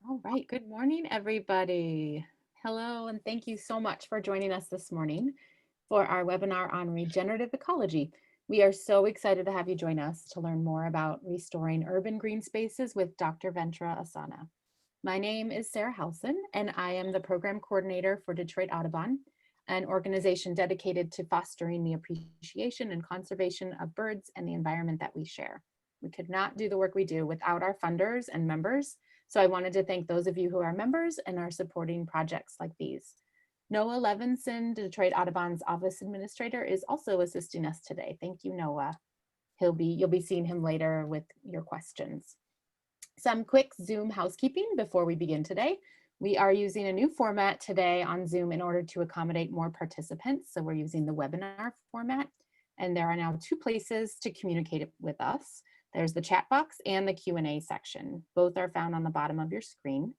All right, good morning, everybody. Hello, and thank you so much for joining us this morning for our webinar on regenerative ecology. We are so excited to have you join us to learn more about restoring urban green spaces with Dr. Ventura Asana. My name is Sarah Halson, and I am the program coordinator for Detroit Audubon, an organization dedicated to fostering the appreciation and conservation of birds and the environment that we share. We could not do the work we do without our funders and members, so I wanted to thank those of you who are members and are supporting projects like these. Noah Levinson, Detroit Audubon's office administrator, is also assisting us today. Thank you, Noah. You'll be seeing him later with your questions. Some quick Zoom housekeeping before we begin today. We are using a new format today on Zoom in order to accommodate more participants. So we're using the webinar format, and there are now two places to communicate with us. There's the chat box and the Q&A section. Both are found on the bottom of your screen.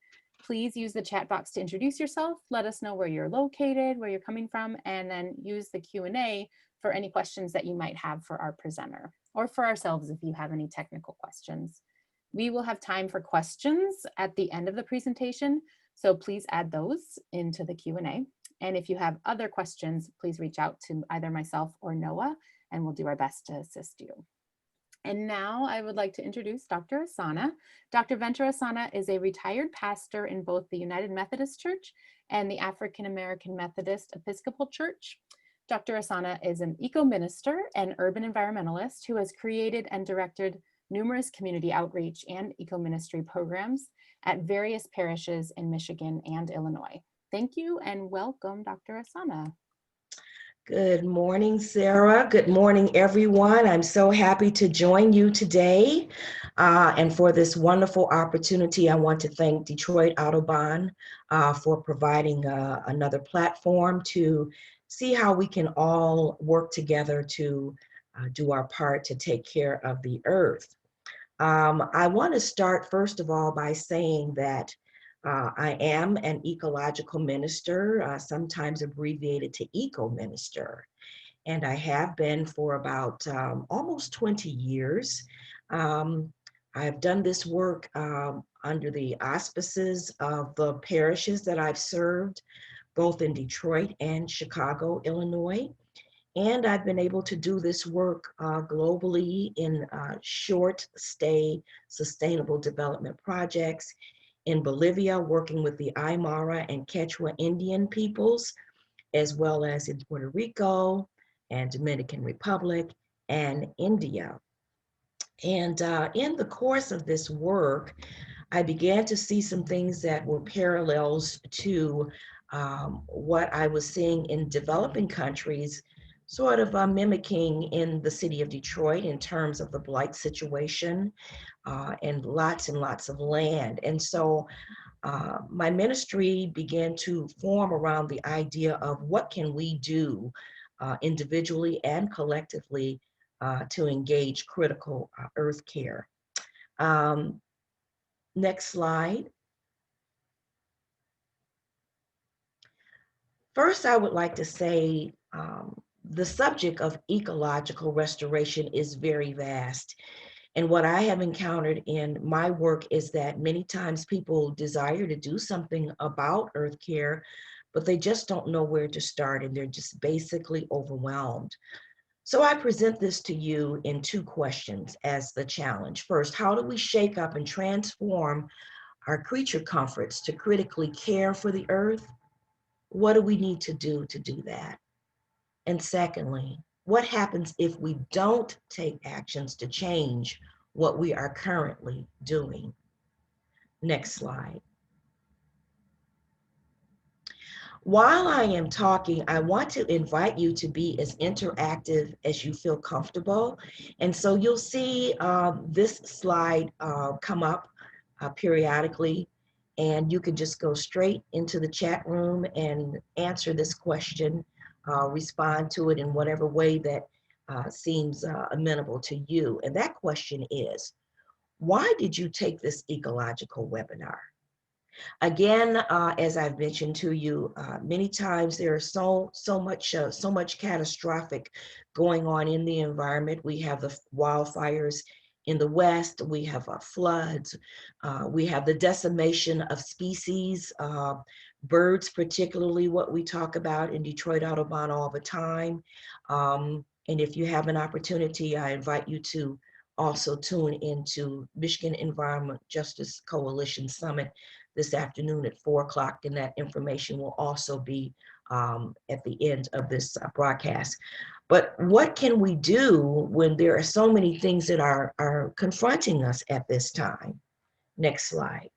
Please use the chat box to introduce yourself, let us know where you're located, where you're coming from, and then use the Q&A for any questions that you might have for our presenter, or for ourselves if you have any technical questions. We will have time for questions at the end of the presentation, so please add those into the Q&A. And if you have other questions, please reach out to either myself or Noah, and we'll do our best to assist you. And now I would like to introduce Dr. Asana. Dr. Ventura Asana is a retired pastor in both the United Methodist Church and the African American Methodist Episcopal Church. Dr. Asana is an eco-minister and urban environmentalist who has created and directed numerous community outreach and eco-ministry programs at various parishes in Michigan and Illinois. Thank you and welcome, Dr. Asana. Good morning, Sarah. Good morning, everyone. I'm so happy to join you today. And for this wonderful opportunity, I want to thank Detroit Audubon for providing another platform to see how we can all work together to do our part to take care of the earth. I want to start, first of all, by saying that I am an ecological minister, sometimes abbreviated to eco-minister, and I have been for about almost 20 years. I've done this work under the auspices of the parishes that I've served, both in Detroit and Chicago, Illinois. And I've been able to do this work globally in short stay sustainable development projects in Bolivia, working with the Aymara and Quechua Indian peoples, as well as in Puerto Rico and Dominican Republic and India. And in the course of this work, I began to see some things that were parallels to what I was seeing in developing countries, sort of mimicking in the city of Detroit in terms of the blight situation and lots of land. And so my ministry began to form around the idea of what can we do individually and collectively to engage critical earth care. Next slide. First, I would like to say the subject of ecological restoration is very vast. And what I have encountered in my work is that many times people desire to do something about earth care, but they just don't know where to start and they're just basically overwhelmed. So I present this to you in two questions as the challenge. First, how do we shake up and transform our creature comforts to critically care for the earth? What do we need to do that? And secondly, what happens if we don't take actions to change what we are currently doing? Next slide. While I am talking, I want to invite you to be as interactive as you feel comfortable. And so you'll see this slide come up periodically, and you can just go straight into the chat room and answer this question, respond to it in whatever way that seems amenable to you. And that question is, why did you take this ecological webinar? Again, as I've mentioned to you many times, there is so much catastrophic going on in the environment. We have the wildfires In the West, we have floods. We have the decimation of species, birds, particularly what we talk about in Detroit Audubon all the time. And if you have an opportunity, I invite you to also tune into Michigan Environment Justice Coalition Summit this afternoon at 4 o'clock, and that information will also be at the end of this broadcast. But what can we do when there are so many things that are confronting us at this time? Next slide.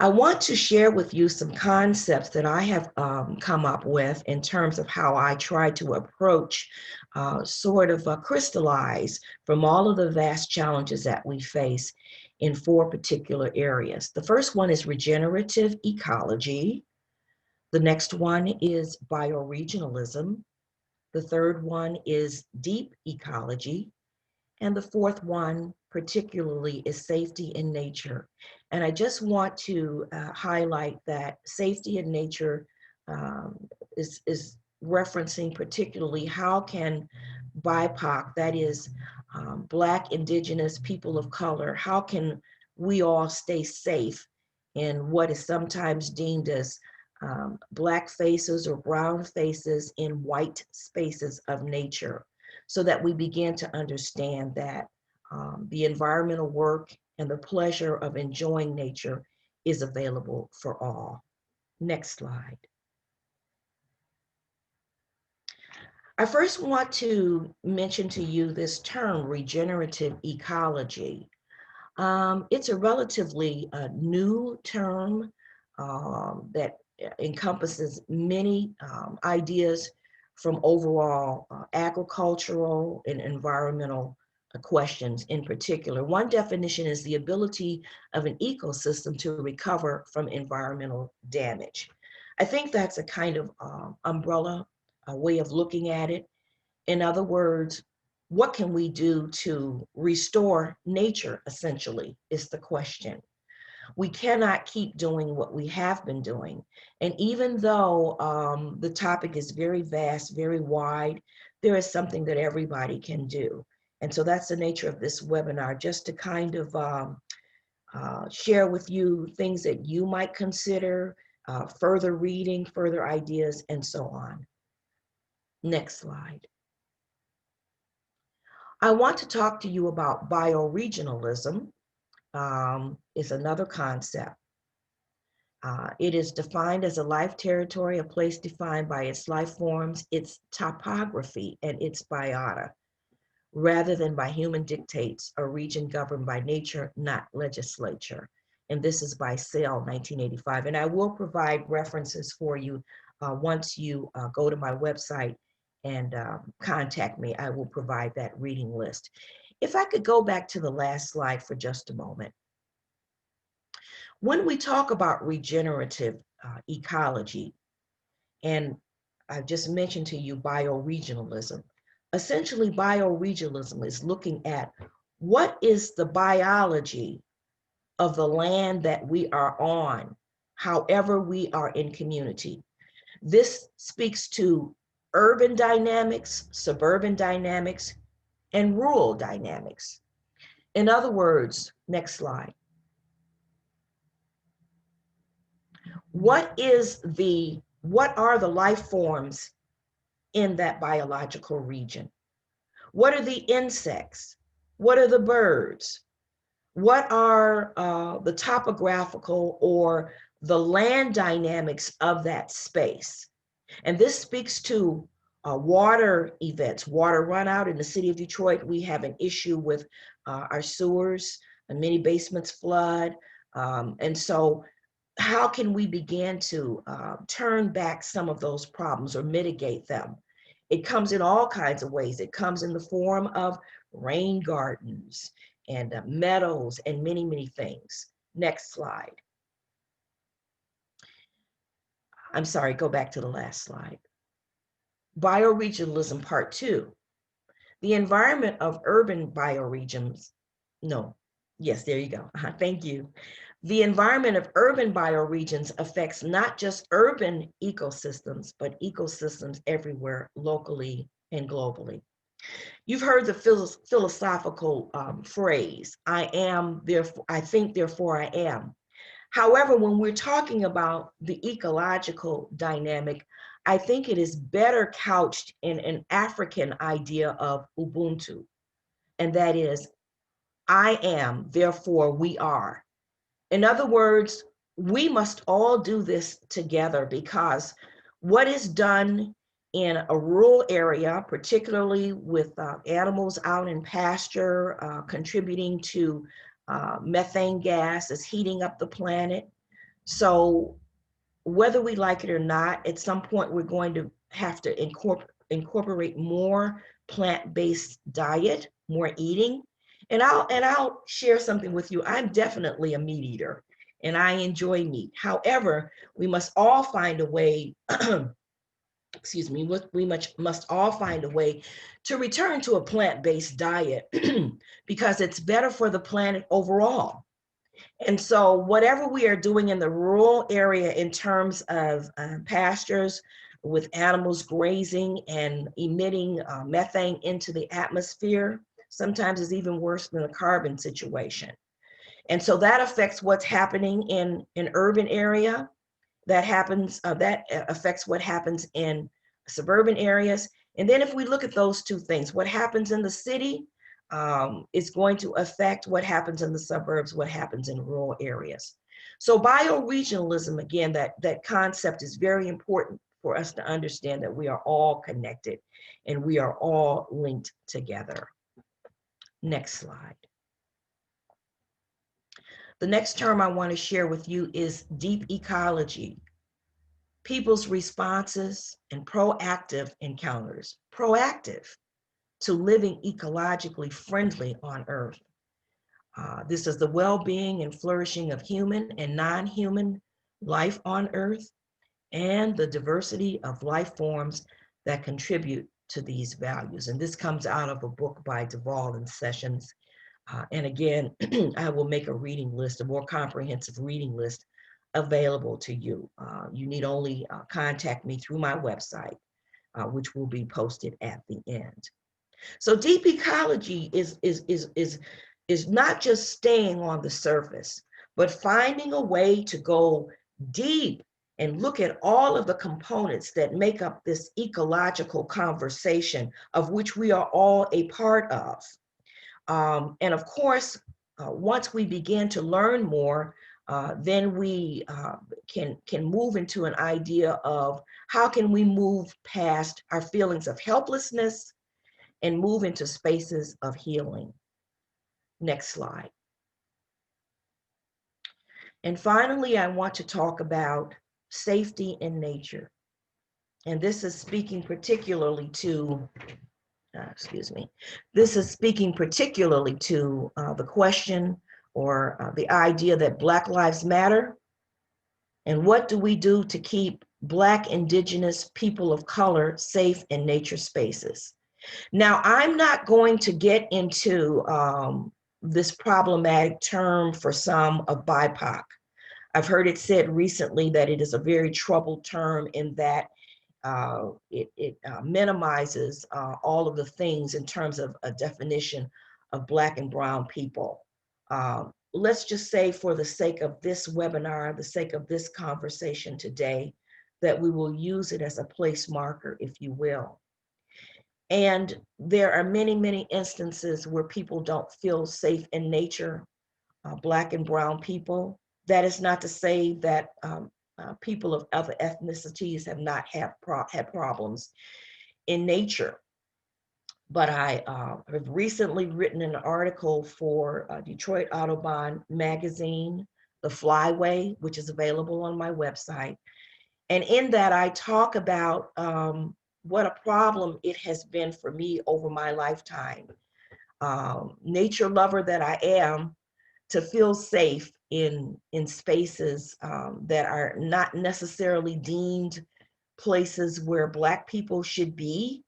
I want to share with you some concepts that I have come up with in terms of how I try to approach, crystallize from all of the vast challenges that we face in 4 particular areas. The first one is regenerative ecology. The next one is bioregionalism. The third one is deep ecology. And the fourth one, particularly, is safety in nature. And I just want to highlight that safety in nature is referencing particularly how can BIPOC, that is Black, Indigenous, people of color, how can we all stay safe in what is sometimes deemed as Black faces or brown faces in white spaces of nature, so that we begin to understand that the environmental work and the pleasure of enjoying nature is available for all. Next slide. I first want to mention to you this term, regenerative ecology. It's a relatively new term that encompasses many ideas from overall agricultural and environmental questions in particular. One definition is the ability of an ecosystem to recover from environmental damage. I think that's a kind of umbrella way of looking at it. In other words, what can we do to restore nature, essentially, is the question. We cannot keep doing what we have been doing. And even though the topic is very vast, very wide, there is something that everybody can do. And so that's the nature of this webinar, just to kind of share with you things that you might consider, further reading, further ideas, and so on. Next slide. I want to talk to you about bioregionalism. Is another concept. It is defined as a life territory, a place defined by its life forms, its topography, and its biota, rather than by human dictates, a region governed by nature, not legislature. And this is by Sale, 1985. And I will provide references for you once you go to my website and contact me. I will provide that reading list. If I could go back to the last slide for just a moment. When we talk about regenerative ecology, and I just mentioned to you bioregionalism, essentially bioregionalism is looking at what is the biology of the land that we are on, however we are in community. This speaks to urban dynamics, suburban dynamics, and rural dynamics. In other words, next slide. What are the life forms in that biological region? What are the insects? What are the birds? What are the topographical or the land dynamics of that space? And this speaks to water events, water run out. In the city of Detroit, we have an issue with our sewers, and many basements flood. And so how can we begin to turn back some of those problems or mitigate them? It comes in all kinds of ways. It comes in the form of rain gardens and meadows and many, many things. Next slide. I'm sorry, go back to the last slide. Bioregionalism part 2. The environment of urban bioregions. No, yes, there you go. Thank you. The environment of urban bioregions affects not just urban ecosystems, but ecosystems everywhere, locally and globally. You've heard the philosophical phrase, I am, therefore, I think, therefore I am. However, when we're talking about the ecological dynamic, I think it is better couched in an African idea of Ubuntu, and that is, I am, therefore we are. In other words, we must all do this together, because what is done in a rural area, particularly with animals out in pasture, contributing to methane gas, is heating up the planet. So whether we like it or not, at some point we're going to have to incorporate more plant-based diet, more eating. And I'll share something with you. I'm definitely a meat eater and I enjoy meat. However, we must all find a way, excuse me, must all find a way to return to a plant-based diet because it's better for the planet overall. And so whatever we are doing in the rural area in terms of pastures with animals grazing and emitting methane into the atmosphere, sometimes is even worse than the carbon situation. And so that affects what's happening in an urban area. That affects what happens in suburban areas. And then if we look at those two things, what happens in the city is going to affect what happens in the suburbs, what happens in rural areas. So bioregionalism, again, that concept is very important for us to understand that we are all connected and we are all linked together. Next slide. The next term I want to share with you is deep ecology. People's responses and proactive encounters, proactive to living ecologically friendly on Earth. This is the well-being and flourishing of human and non-human life on Earth and the diversity of life forms that contribute to these values. And this comes out of a book by Duvall and Sessions. And again, I will make a reading list, a more comprehensive reading list available to you. You need only contact me through my website, which will be posted at the end. So deep ecology is not just staying on the surface, but finding a way to go deep and look at all of the components that make up this ecological conversation of which we are all a part of. And of course, once we begin to learn more, then we can move into an idea of how can we move past our feelings of helplessness and move into spaces of healing. Next slide. And finally, I want to talk about safety in nature. And this is speaking particularly to, this is speaking particularly to the question or the idea that Black Lives Matter. And what do we do to keep Black, Indigenous, people of color safe in nature spaces? Now, I'm not going to get into this problematic term for some of BIPOC. I've heard it said recently that it is a very troubled term in that it minimizes all of the things in terms of a definition of Black and brown people. Let's just say, for the sake of this webinar, the sake of this conversation today, that we will use it as a place marker, if you will. And there are many, many instances where people don't feel safe in nature, Black and brown people. That is not to say that people of other ethnicities have not had problems in nature. But I have recently written an article for Detroit Audubon magazine, The Flyway, which is available on my website. And in that, I talk about what a problem it has been for me over my lifetime. Nature lover that I am, to feel safe in spaces that are not necessarily deemed places where Black people should be,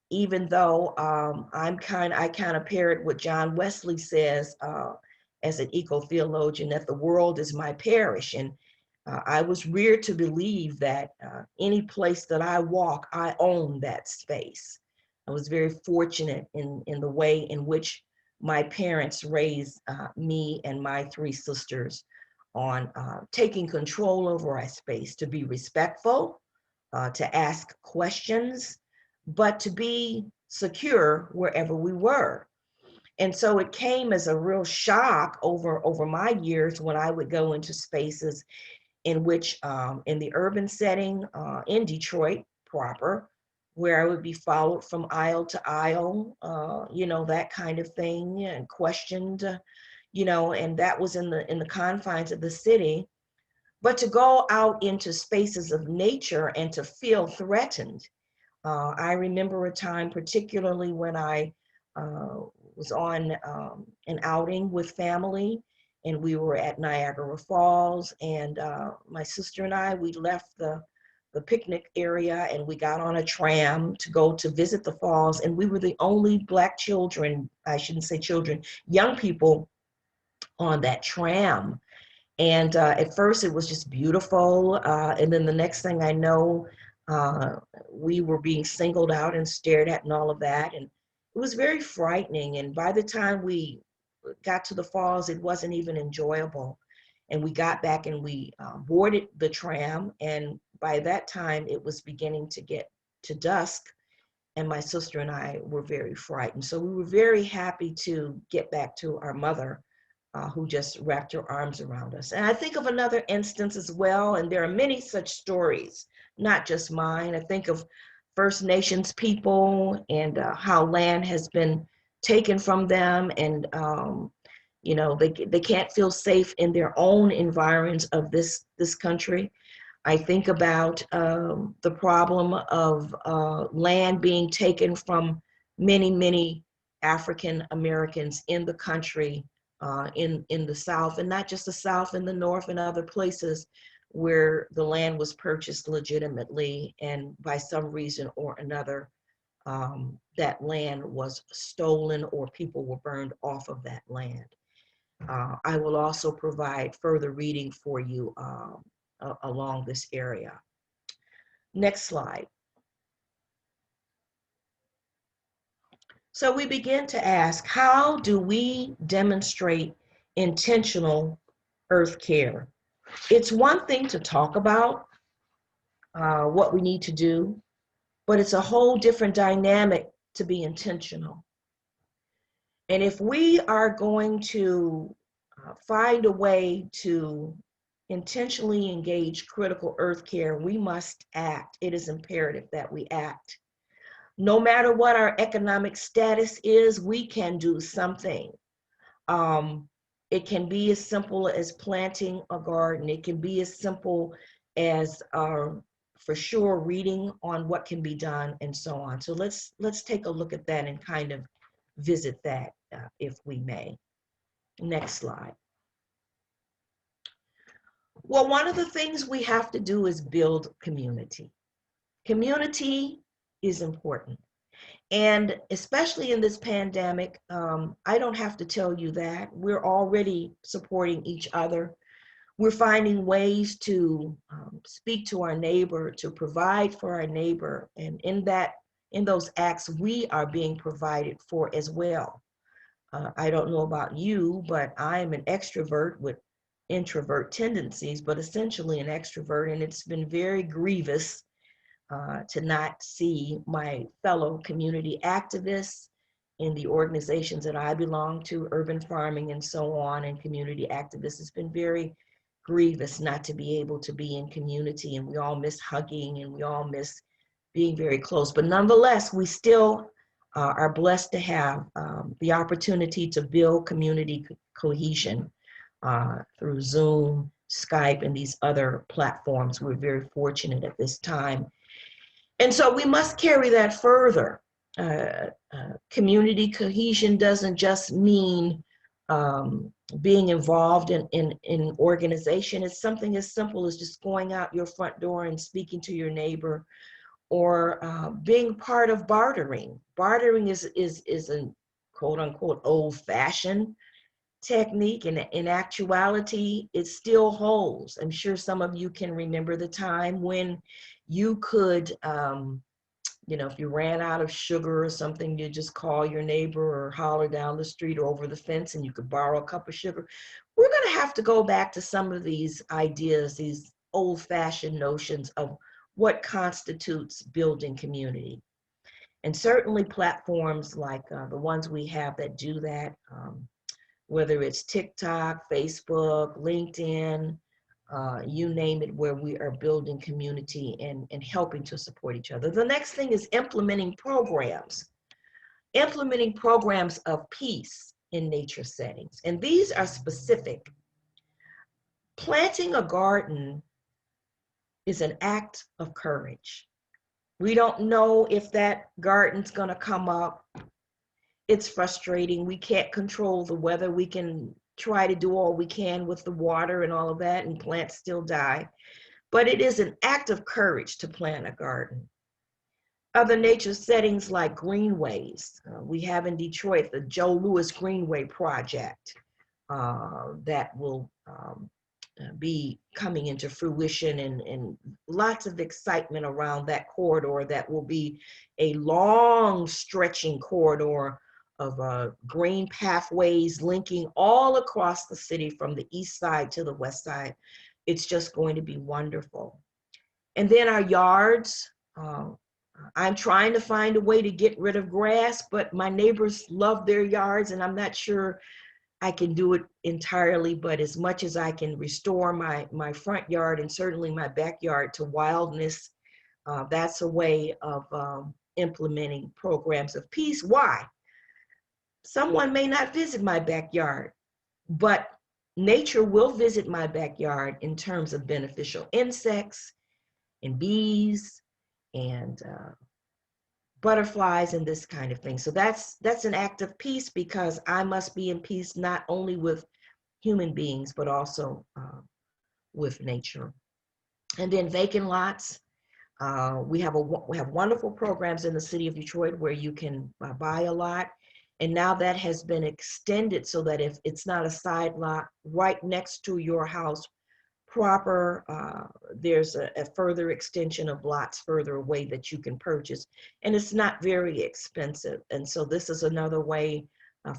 even though I kind of parrot what John Wesley says as an eco-theologian, that the world is my parish. And I was reared to believe that any place that I walk, I own that space. I was very fortunate in the way in which my parents raised me and my three sisters on taking control over our space, to be respectful, to ask questions, but to be secure wherever we were. And so it came as a real shock over my years when I would go into spaces in which, in the urban setting, in Detroit proper, where I would be followed from aisle to aisle, that kind of thing, and questioned, and that was in the confines of the city. But to go out into spaces of nature and to feel threatened. I remember a time, particularly when I was on an outing with family, and we were at Niagara Falls, and my sister and I, we left the picnic area and we got on a tram to go to visit the falls, and we were the only Black children, I shouldn't say children, young people on that tram. And at first it was just beautiful. And then the next thing I know, uh, we were being singled out and stared at and all of that. And it was very frightening. And by the time we got to the falls, it wasn't even enjoyable. And we got back and we boarded the tram. And by that time, it was beginning to get to dusk. And my sister and I were very frightened. So we were very happy to get back to our mother, who just wrapped her arms around us. And I think of another instance as well, and there are many such stories, not just mine. I think of First Nations people and how land has been taken from them, and they can't feel safe in their own environs of this country. I think about the problem of land being taken from many, many African Americans in the country, in the South, and not just the South, in the North and other places where the land was purchased legitimately, and by some reason or another, that land was stolen or people were burned off of that land. I will also provide further reading for you along this area. Next slide. So we begin to ask, how do we demonstrate intentional earth care? It's one thing to talk about what we need to do, but it's a whole different dynamic to be intentional. And if we are going to find a way to intentionally engage critical earth care, we must act. It is imperative that we act. No matter what our economic status is, we can do something. It can be as simple as planting a garden. It can be as simple as, for sure, reading on what can be done and so on. So let's take a look at that and kind of visit that, if we may. Next slide. Well, one of the things we have to do is build community. Community is important. And especially in this pandemic, I don't have to tell you that. We're already supporting each other. We're finding ways to speak to our neighbor, to provide for our neighbor. And in those acts, we are being provided for as well. I don't know about you, but I am an extrovert with introvert tendencies, but essentially an extrovert. And it's been very grievous to not see my fellow community activists in the organizations that I belong to, urban farming and so on, and community activists. It's been very grievous not to be able to be in community, and we all miss hugging and we all miss being very close. But nonetheless, we still are blessed to have the opportunity to build community cohesion through Zoom, Skype, and these other platforms. We're very fortunate at this time. And so we must carry that further. Community cohesion doesn't just mean being involved in organization. It's something as simple as just going out your front door and speaking to your neighbor, or being part of bartering. Bartering is a quote unquote old-fashioned technique, and in actuality, it still holds. I'm sure some of you can remember the time when you could You know, if you ran out of sugar or something, you just call your neighbor or holler down the street or over the fence and you could borrow a cup of sugar. We're going to have to go back to some of these ideas, these old-fashioned notions of what constitutes building community. And certainly platforms like the ones we have that do that, whether it's TikTok, Facebook, LinkedIn, you name it, where we are building community and helping to support each other. The next thing is implementing programs of peace in nature settings. And these are specific. Planting a garden is an act of courage. We don't know if that garden's gonna come up. It's frustrating. We can't control the weather. We can try to do all we can with the water and all of that, and plants still die. But it is an act of courage to plant a garden. Other nature settings like greenways. We have in Detroit the Joe Louis Greenway project that will be coming into fruition, and lots of excitement around that corridor that will be a long stretching corridor of green pathways linking all across the city from the east side to the west side. It's just going to be wonderful. And then our yards. I'm trying to find a way to get rid of grass, but my neighbors love their yards, and I'm not sure I can do it entirely, but as much as I can restore my front yard and certainly my backyard to wildness, that's a way of implementing programs of peace. Why? Someone may not visit my backyard, but nature will visit my backyard in terms of beneficial insects and bees and butterflies and this kind of thing. So that's an act of peace, because I must be in peace not only with human beings, but also with nature. And then vacant lots. We have wonderful programs in the city of Detroit where you can buy a lot. And now that has been extended so that if it's not a side lot right next to your house proper, there's a further extension of lots further away that you can purchase, and it's not very expensive. And so this is another way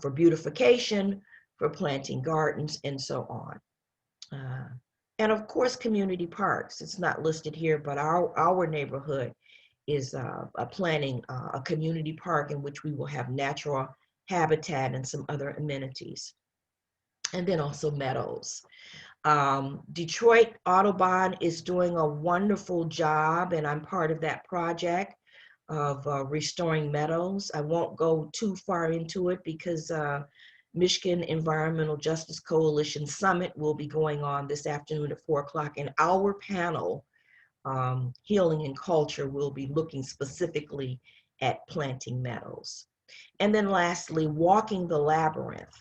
for beautification, for planting gardens, and so on. And of course, community parks. It's not listed here, but our neighborhood is planning a community park in which we will have natural habitat and some other amenities. And then also meadows. Detroit Audubon is doing a wonderful job, and I'm part of that project of restoring meadows. I won't go too far into it because Michigan Environmental Justice Coalition Summit will be going on this afternoon at 4 o'clock, and our panel, Healing and Culture, will be looking specifically at planting meadows. And then lastly, walking the labyrinth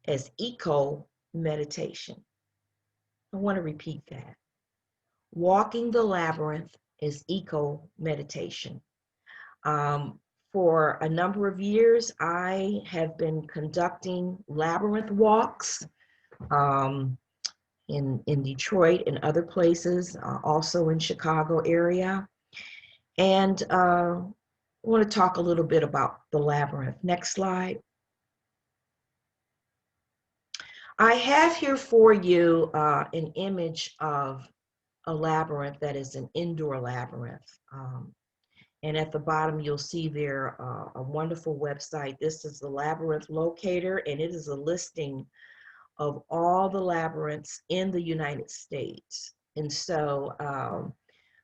as eco-meditation. I want to repeat that. Walking the labyrinth is eco-meditation. For a number of years, I have been conducting labyrinth walks in Detroit and other places, also in Chicago area. And I want to talk a little bit about the labyrinth. Next slide. I have here for you an image of a labyrinth that is an indoor labyrinth. And at the bottom, you'll see there a wonderful website. This is the Labyrinth Locator, and it is a listing of all the labyrinths in the United States. And so,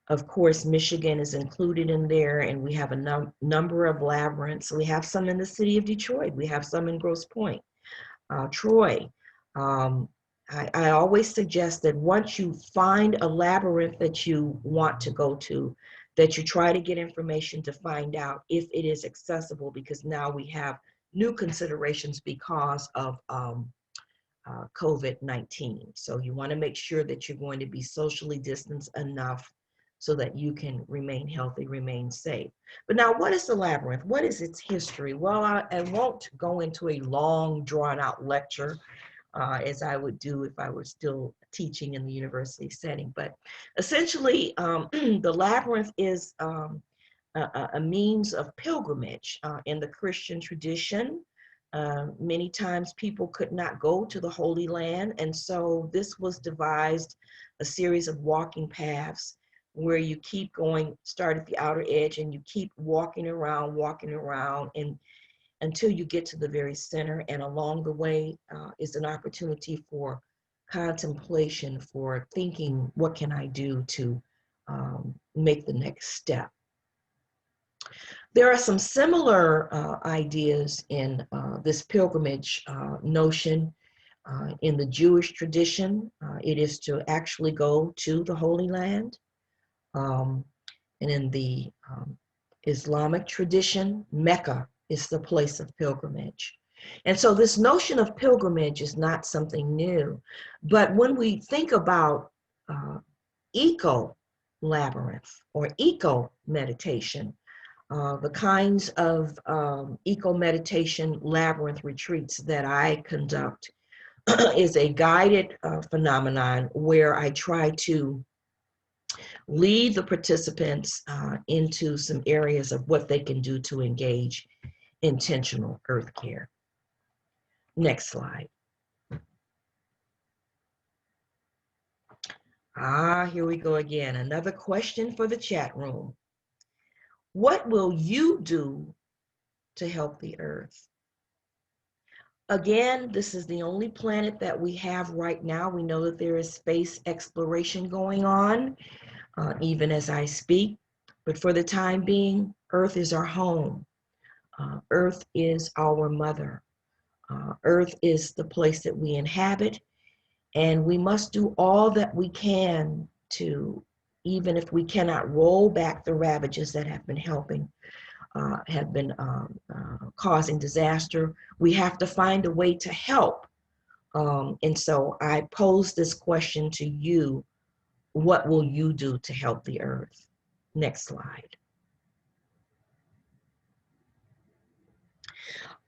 of course, Michigan is included in there, and we have a number of labyrinths. We have some in the city of Detroit. We have some in Grosse Pointe, Troy. I always suggest that once you find a labyrinth that you want to go to, that you try to get information to find out if it is accessible, because now we have new considerations because of COVID-19. So you want to make sure that you're going to be socially distanced enough so that you can remain healthy, remain safe. But now, what is the labyrinth? What is its history? Well, I won't go into a long, drawn-out lecture as I would do if I were still teaching in the university setting. But essentially, the labyrinth is a means of pilgrimage in the Christian tradition. Many times people could not go to the Holy Land, and so this was devised a series of walking paths where you keep going, start at the outer edge, and you keep walking around, and until you get to the very center. And along the way is an opportunity for contemplation, for thinking, what can I do to make the next step? There are some similar ideas in this pilgrimage notion in the Jewish tradition. It is to actually go to the Holy Land. And in the Islamic tradition, Mecca is the place of pilgrimage. And so this notion of pilgrimage is not something new. But when we think about eco-labyrinth or eco-meditation, the kinds of eco-meditation labyrinth retreats that I conduct is a guided phenomenon where I try to lead the participants into some areas of what they can do to engage intentional earth care. Next slide. Here we go again. Another question for the chat room. What will you do to help the earth? Again, this is the only planet that we have right now. We know that there is space exploration going on, even as I speak. But for the time being, Earth is our home. Earth is our mother. Earth is the place that we inhabit. And we must do all that we can to, even if we cannot roll back the ravages that have been causing disaster, we have to find a way to help. And so I pose this question to you: what will you do to help the earth? Next slide.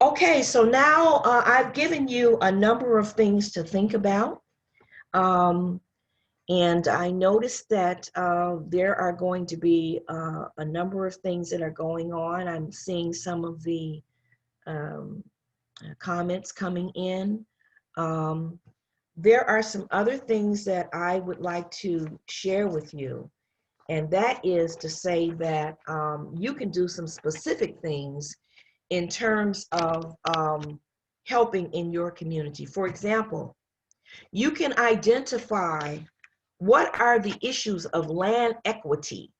Okay, so now I've given you a number of things to think about. And I noticed that there are going to be a number of things that are going on. I'm seeing some of the comments coming in. There are some other things that I would like to share with you. And that is to say that you can do some specific things in terms of helping in your community. For example, you can identify what are the issues of land equity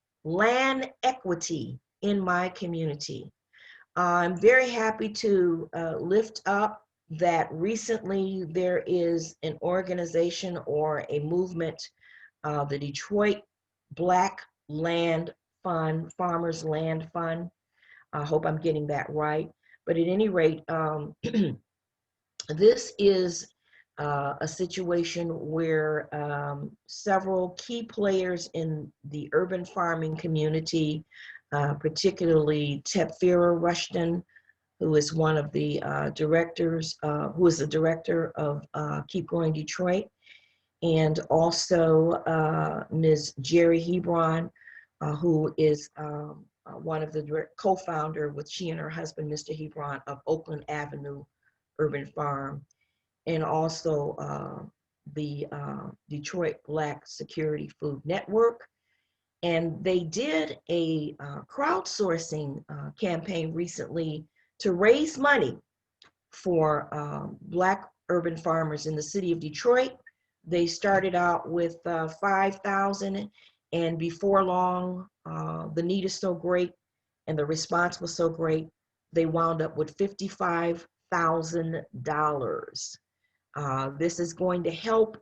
in my community. I'm very happy to lift up that recently there is an organization or a movement, the Detroit Black Land Fund, Farmers Land Fund. I hope I'm getting that right. But at any rate, this is a situation where several key players in the urban farming community, particularly Tefira Rushton, who is one of the directors, who is the director of Keep Growing Detroit, and also Ms. Jerry Hebron, who is one of the co-founder with she and her husband, Mr. Hebron, of Oakland Avenue Urban Farm, and also the Detroit Black Security Food Network. And they did a crowdsourcing campaign recently to raise money for Black urban farmers in the city of Detroit. They started out with 5,000, and before long, the need is so great and the response was so great, they wound up with $55,000. This is going to help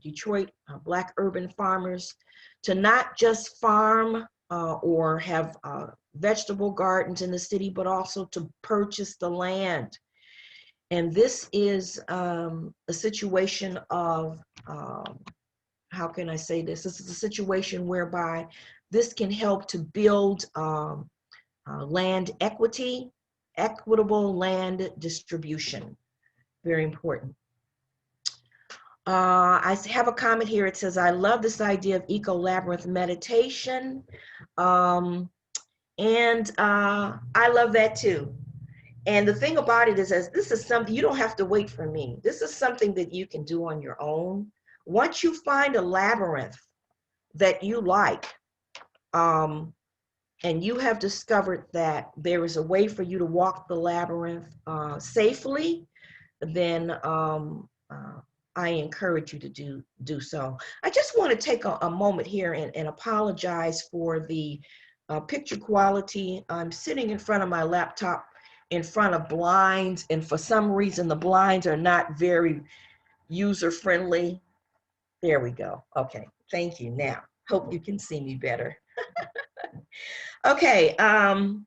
Detroit Black urban farmers to not just farm or have vegetable gardens in the city, but also to purchase the land. And this is a situation of, how can I say this? This is a situation whereby this can help to build land equity, equitable land distribution. Very important. I have a comment here. It says, I love this idea of eco-labyrinth meditation. And I love that too. And the thing about it is, as this is something you don't have to wait for me. This is something that you can do on your own. Once you find a labyrinth that you like, and you have discovered that there is a way for you to walk the labyrinth safely, then I encourage you to do so. I just want to take a moment here and apologize for the picture quality. I'm sitting in front of my laptop in front of blinds, and for some reason the blinds are not very user friendly. There we go. Okay, thank you. Now, hope you can see me better. Okay, oh,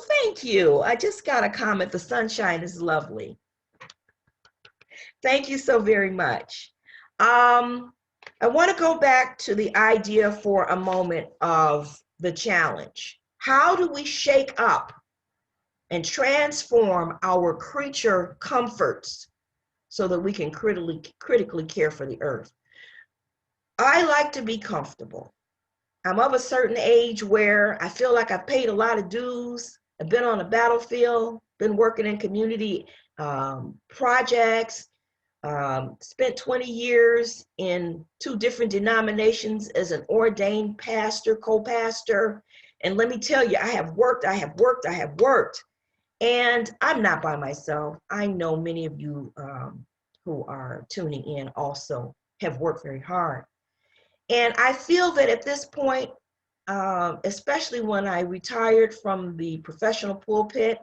thank you. I just got a comment. The sunshine is lovely. Thank you so very much. I want to go back to the idea for a moment of the challenge. How do we shake up and transform our creature comforts so that we can critically care for the earth? I like to be comfortable. I'm of a certain age where I feel like I've paid a lot of dues. I've been on the battlefield, been working in community projects, spent 20 years in 2 different denominations as an ordained pastor, co-pastor. And let me tell you, I have worked. And I'm not by myself. I know many of you who are tuning in also have worked very hard. And I feel that at this point, especially when I retired from the professional pulpit,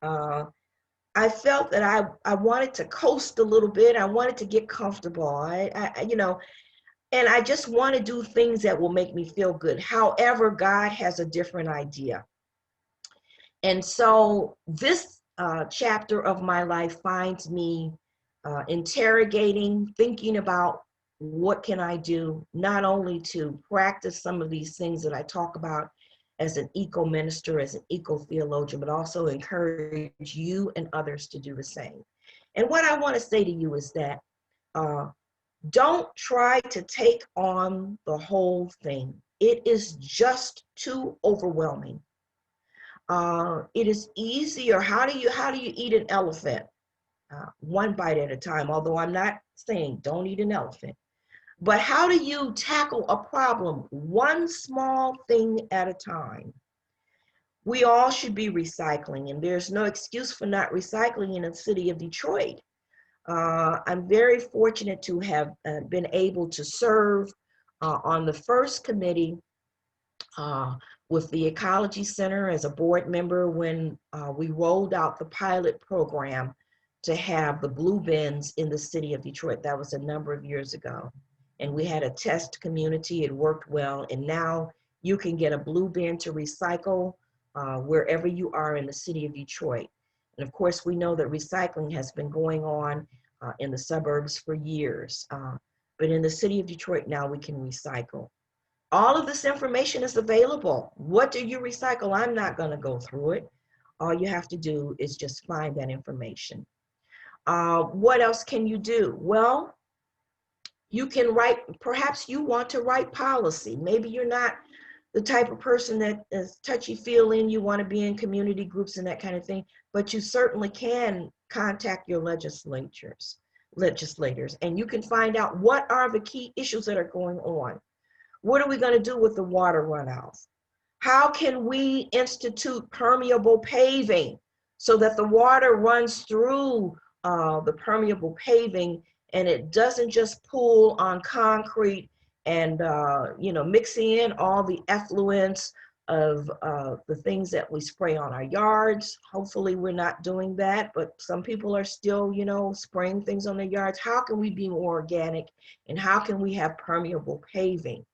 I felt that I wanted to coast a little bit. I wanted to get comfortable. And I just want to do things that will make me feel good. However, God has a different idea. And so this chapter of my life finds me interrogating, thinking about what can I do, not only to practice some of these things that I talk about as an eco-minister, as an eco-theologian, but also encourage you and others to do the same. And what I want to say to you is that don't try to take on the whole thing. It is just too overwhelming. It is easier. How do you eat an elephant? One bite at a time, although I'm not saying don't eat an elephant. But how do you tackle a problem one small thing at a time? We all should be recycling, and there's no excuse for not recycling in the city of Detroit. I'm very fortunate to have been able to serve on the first committee with the Ecology Center as a board member when we rolled out the pilot program to have the blue bins in the city of Detroit. That was a number of years ago. And we had a test community, it worked well. And now you can get a blue bin to recycle wherever you are in the city of Detroit. And of course, we know that recycling has been going on in the suburbs for years. But in the city of Detroit now we can recycle. All of this information is available. What do you recycle? I'm not going to go through it. All you have to do is just find that information. What else can you do? Well, you can write, perhaps you want to write policy. Maybe you're not the type of person that is touchy-feely, you want to be in community groups and that kind of thing, but you certainly can contact your legislators, and you can find out what are the key issues that are going on. What are we going to do with the water runoff? How can we institute permeable paving so that the water runs through the permeable paving and it doesn't just pool on concrete and mixing in all the effluents of the things that we spray on our yards. Hopefully we're not doing that, but some people are still, spraying things on their yards. How can we be more organic, and how can we have permeable paving?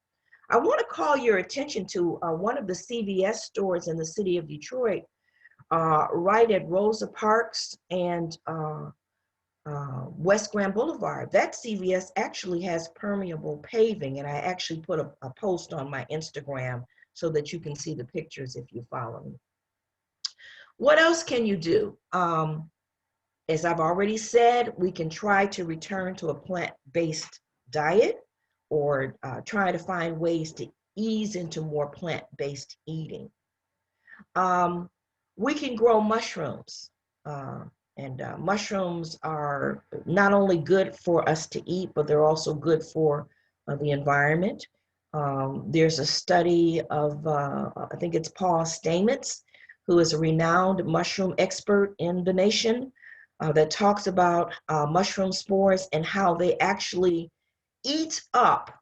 I want to call your attention to one of the CVS stores in the city of Detroit, right at Rosa Parks and West Grand Boulevard. That CVS actually has permeable paving, and I actually put a post on my Instagram so that you can see the pictures if you follow me. What else can you do? As I've already said, we can try to return to a plant-based diet, or try to find ways to ease into more plant-based eating. we can grow mushrooms. And mushrooms are not only good for us to eat, but they're also good for the environment. There's a study of, I think it's Paul Stamets, who is a renowned mushroom expert in the nation, that talks about mushroom spores and how they actually eat up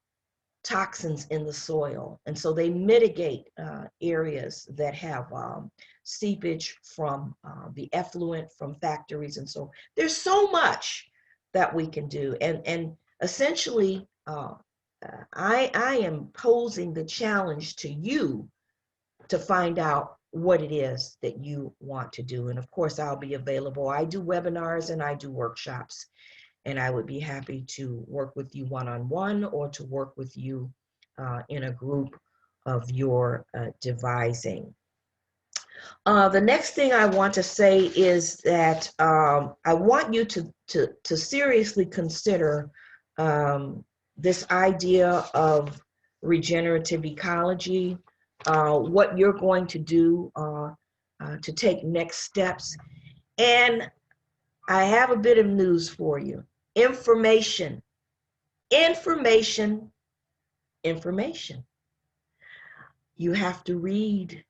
toxins in the soil. And so they mitigate areas that have seepage from the effluent from factories. And so there's so much that we can do. And essentially, I am posing the challenge to you to find out what it is that you want to do. And of course, I'll be available. I do webinars and I do workshops, and I would be happy to work with you one-on-one or to work with you in a group of your devising. The next thing I want to say is that I want you to seriously consider this idea of regenerative ecology, what you're going to do to take next steps. And I have a bit of news for you. Information, information, information. You have to read.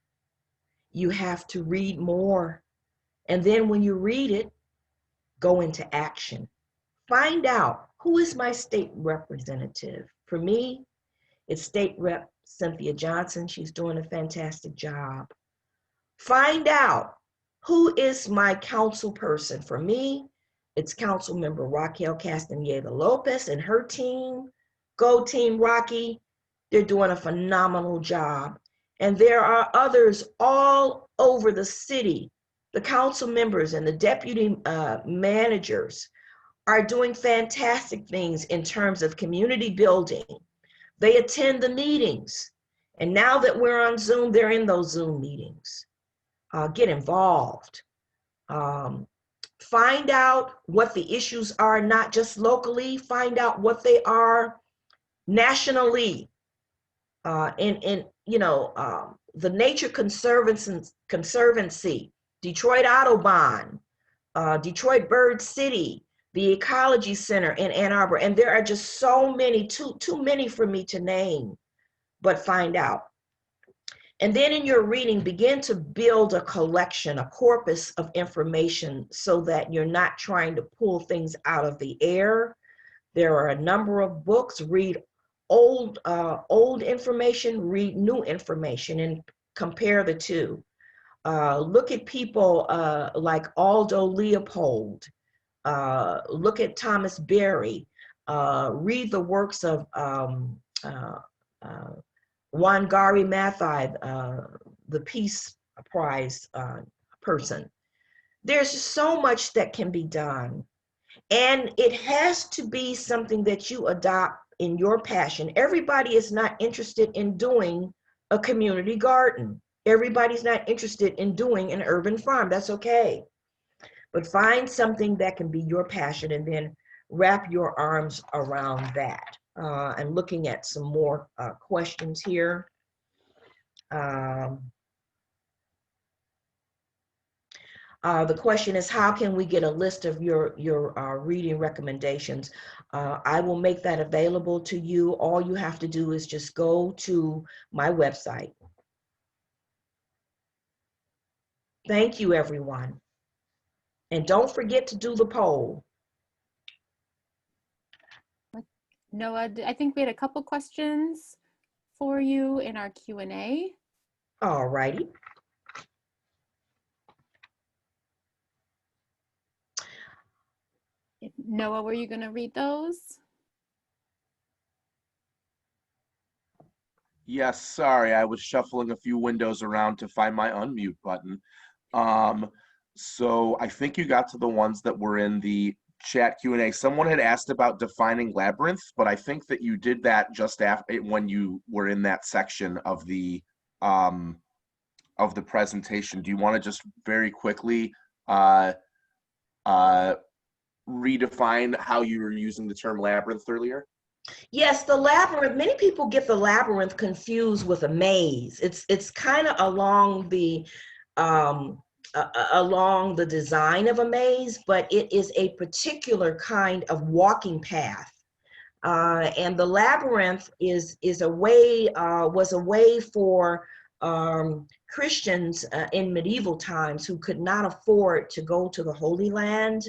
You have to read more. And then when you read it, go into action. Find out, who is my state representative? For me, it's State Rep Cynthia Johnson. She's doing a fantastic job. Find out, who is my council person? For me, it's Council Member Raquel Castaneda Lopez and her team. Go Team Rocky. They're doing a phenomenal job. And there are others all over the city. The council members and the deputy managers are doing fantastic things in terms of community building. They attend the meetings. And now that we're on Zoom, they're in those Zoom meetings. Get involved. Find out what the issues are, not just locally, find out what they are nationally. The Nature Conservancy, Detroit Audubon, Detroit Bird City, the Ecology Center in Ann Arbor, and there are just so many, too many for me to name, but find out. And then in your reading, begin to build a collection, a corpus of information so that you're not trying to pull things out of the air. There are a number of books. Read old information, read new information, and compare the two. Look at people like Aldo Leopold. Look at Thomas Berry. Read the works of Wangari Maathai, the Peace Prize person. There's so much that can be done. And it has to be something that you adopt in your passion. Everybody is not interested in doing a community garden. Everybody's not interested in doing an urban farm. That's okay. But find something that can be your passion and then wrap your arms around that. I'm looking at some more questions here. The question is, how can we get a list of your reading recommendations? I will make that available to you. All you have to do is just go to my website. Thank you, everyone. And don't forget to do the poll. Noah, I think we had a couple questions for you in our Q&A. All righty. Noah, were you going to read those? Yes, sorry, I was shuffling a few windows around to find my unmute button. So I think you got to the ones that were in the chat Q&A. Someone had asked about defining labyrinth, but I think that you did that just after when you were in that section of the presentation. Do you want to just very quickly redefine how you were using the term labyrinth earlier? Yes, the labyrinth, many people get the labyrinth confused with a maze. It's kind of along the along the design of a maze, but it is a particular kind of walking path. And the labyrinth is a way, was a way for Christians in medieval times who could not afford to go to the Holy Land.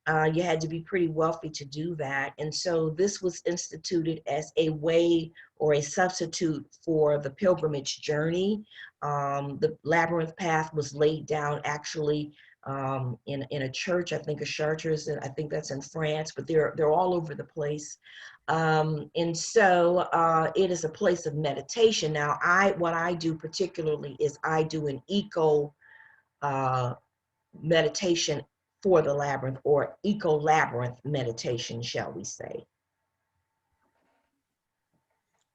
You had to be pretty wealthy to do that. And so this was instituted as a way or a substitute for the pilgrimage journey. The labyrinth path was laid down actually in a church, I think a Chartres, and I think that's in France, but they're all over the place. And so it is a place of meditation. Now, what I do particularly is I do an eco meditation for the labyrinth, or eco-labyrinth meditation, shall we say.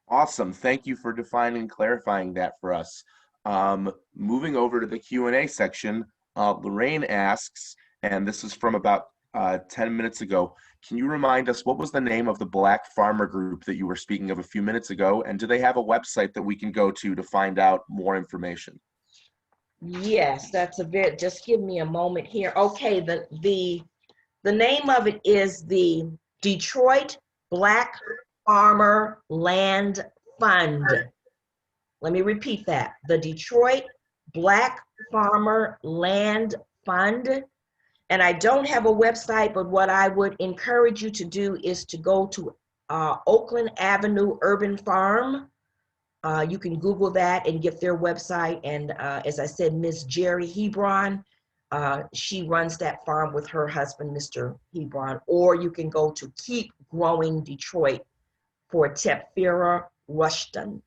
Awesome. Thank you for defining, clarifying that for us. Moving over to the Q&A section, Lorraine asks, and this is from about 10 minutes ago, can you remind us what was the name of the Black farmer group that you were speaking of a few minutes ago? And do they have a website that we can go to find out more information? Yes, that's a bit, just give me a moment here. Okay, the name of it is the Detroit Black Farmer Land Fund. Let me repeat that. The Detroit Black Farmer Land Fund. And I don't have a website, but what I would encourage you to do is to go to Oakland Avenue Urban Farm. You can Google that and get their website. And as I said, Ms. Jerry Hebron, she runs that farm with her husband, Mr. Hebron. Or you can go to Keep Growing Detroit for Tefira Rushton.